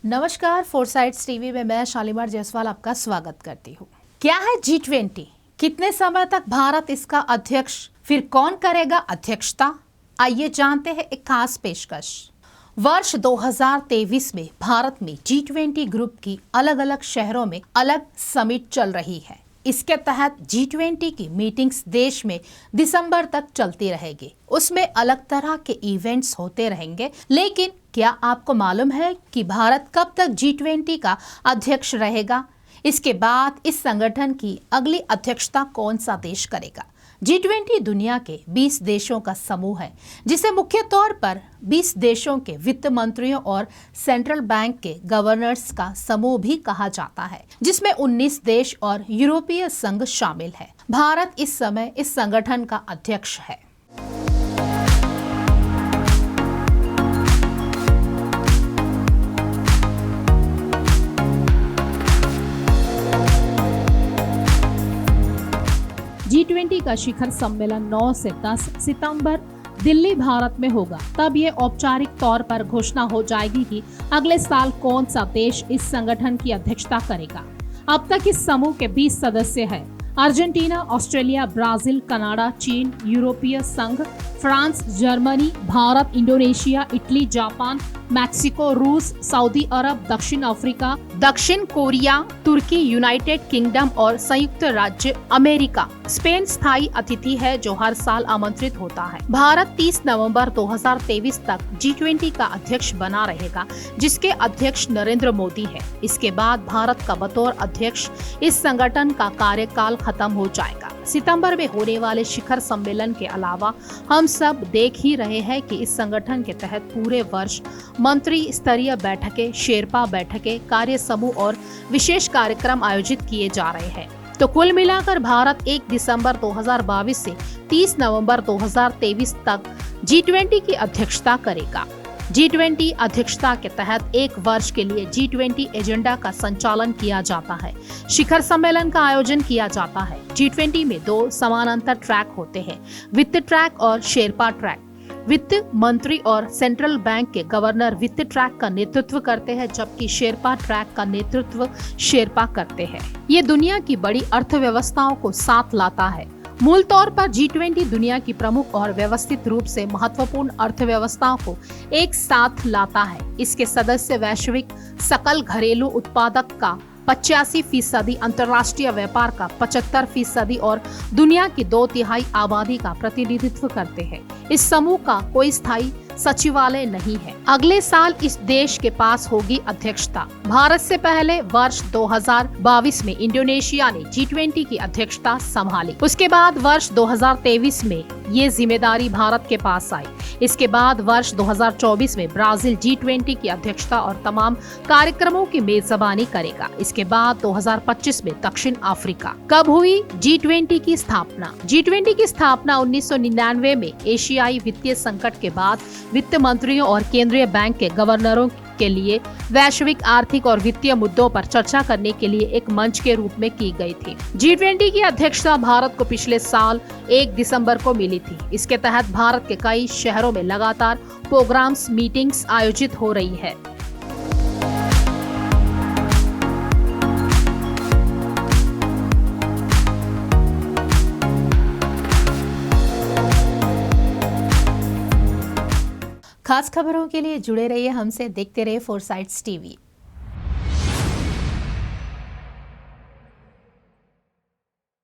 नमस्कार, फोरसाइट्स टीवी में मैं शालीमार जायसवाल आपका स्वागत करती हूँ। क्या है G20? कितने समय तक भारत इसका अध्यक्ष, फिर कौन करेगा अध्यक्षता? आइए जानते हैं एक खास पेशकश। वर्ष 2023 में भारत में G20 ग्रुप की अलग अलग शहरों में अलग समिट चल रही है। इसके तहत G20 की मीटिंग्स देश में दिसंबर तक चलती रहेगी। उसमें अलग तरह के इवेंट्स होते रहेंगे, लेकिन क्या आपको मालूम है कि भारत कब तक G20 का अध्यक्ष रहेगा? इसके बाद इस संगठन की अगली अध्यक्षता कौन सा देश करेगा? G20 दुनिया के 20 देशों का समूह है, जिसे मुख्य तौर पर 20 देशों के वित्त मंत्रियों और सेंट्रल बैंक के गवर्नर्स का समूह भी कहा जाता है, जिसमें 19 देश और यूरोपीय संघ शामिल है। भारत इस समय इस संगठन का अध्यक्ष है। G20 का शिखर सम्मेलन 9 से 10 सितंबर दिल्ली भारत में होगा। तब ये औपचारिक तौर पर घोषणा हो जाएगी कि अगले साल कौन सा देश इस संगठन की अध्यक्षता करेगा। अब तक इस समूह के 20 सदस्य हैं। अर्जेंटीना, ऑस्ट्रेलिया, ब्राजील, कनाडा, चीन, यूरोपीय संघ, France, Germany, Bharat, Indonesia, Italy, Japan, Mexico, रूस, सऊदी अरब, दक्षिण अफ्रीका, दक्षिण कोरिया, तुर्की, यूनाइटेड किंगडम और संयुक्त राज्य अमेरिका। स्पेन स्थायी अतिथि है जो हर साल आमंत्रित होता है। भारत 30 नवंबर 2023 तक G20 का अध्यक्ष बना रहेगा, जिसके अध्यक्ष नरेंद्र मोदी है। इसके बाद भारत का बतौर अध्यक्ष इस संगठन का कार्यकाल खत्म हो जाएगा। सितंबर में होने वाले शिखर सम्मेलन के अलावा हम सब देख ही रहे हैं कि इस संगठन के तहत पूरे वर्ष मंत्री स्तरीय बैठकें, शेरपा बैठकें, कार्य समूह और विशेष कार्यक्रम आयोजित किए जा रहे हैं। तो कुल मिलाकर भारत 1 दिसंबर 2022 से 30 नवंबर 2023 तक G20 की अध्यक्षता करेगा। G20 अध्यक्षता के तहत एक वर्ष के लिए G20 एजेंडा का संचालन किया जाता है। शिखर सम्मेलन का आयोजन किया जाता है। G20 में 2 समानांतर ट्रैक होते हैं, वित्त ट्रैक और शेरपा ट्रैक। वित्त मंत्री और सेंट्रल बैंक के गवर्नर वित्त ट्रैक का नेतृत्व करते हैं, जबकि शेरपा ट्रैक का नेतृत्व शेरपा करते हैं। ये दुनिया की बड़ी अर्थव्यवस्थाओं को साथ लाता है। मूल तौर पर G20 दुनिया की प्रमुख और व्यवस्थित रूप से महत्वपूर्ण अर्थव्यवस्थाओं को एक साथ लाता है। इसके सदस्य वैश्विक सकल घरेलू उत्पादक का 85%, अंतर्राष्ट्रीय व्यापार का 75% और दुनिया की 2/3 आबादी का प्रतिनिधित्व करते हैं। इस समूह का कोई स्थायी सचिवालय नहीं है। अगले साल इस देश के पास होगी अध्यक्षता। भारत से पहले वर्ष 2022 में इंडोनेशिया ने G20 की अध्यक्षता संभाली। उसके बाद वर्ष 2023 में ये जिम्मेदारी भारत के पास आई। इसके बाद वर्ष 2024 में ब्राजील G20 की अध्यक्षता और तमाम कार्यक्रमों की मेजबानी करेगा। इसके बाद 2025 में दक्षिण अफ्रीका। कब हुई G20 की स्थापना? G20 की स्थापना 1999 में एशियाई वित्तीय संकट के बाद वित्त मंत्रियों और केंद्रीय बैंक के गवर्नरों के लिए वैश्विक आर्थिक और वित्तीय मुद्दों पर चर्चा करने के लिए एक मंच के रूप में की गई थी। G20 की अध्यक्षता भारत को पिछले साल 1 दिसंबर को मिली थी। इसके तहत भारत के कई शहरों में लगातार प्रोग्राम्स, मीटिंग्स आयोजित हो रही है। खास खबरों के लिए जुड़े रहिए हमसे, देखते रहिए फोरसाइट्स टीवी।